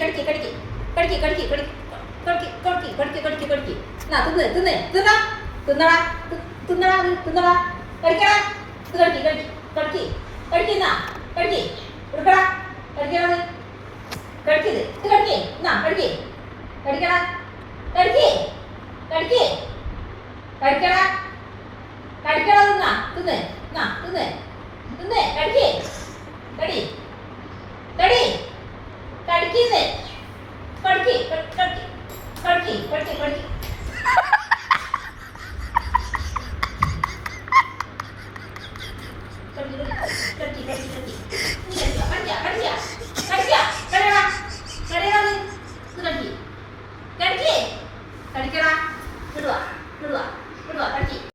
കടിക്ക് കടിക്ക് കടിക്ക് കടിക്ക് കടിക്ക് കടിക്ക് കടിക്ക് കടിക്ക് കടിക്ക് കടിക്ക് കടിക്ക് എന്നാ തിന്ന് തിന്ന് തിന്നാ തിന്നടാ തിന്നടാ തിന്നടാ കടിക്കടാ ഇത് കടിക്ക് കടിക്ക് കടിക്ക് കടിക്കുന്നാ കടിക്ക് കൊടുക്കടാ കടിക്കണത് കടിക്കത് ഇത് കടിക്ക് എന്നാ കടിക്ക് കടിക്കടാ കടിക്ക് കടിക്ക് കടിക്കടാ കടിക്കടാ തിന്നാ തിന്ന് എന്നാ തിന്ന് തിന്ന് കടിക്ക് കടി കടി കടിക്കുന്നേ കടിക്ക് കടിക്ക് കടിക്ക് കടിക്ക് കടിക്ക് കടിക്കടാ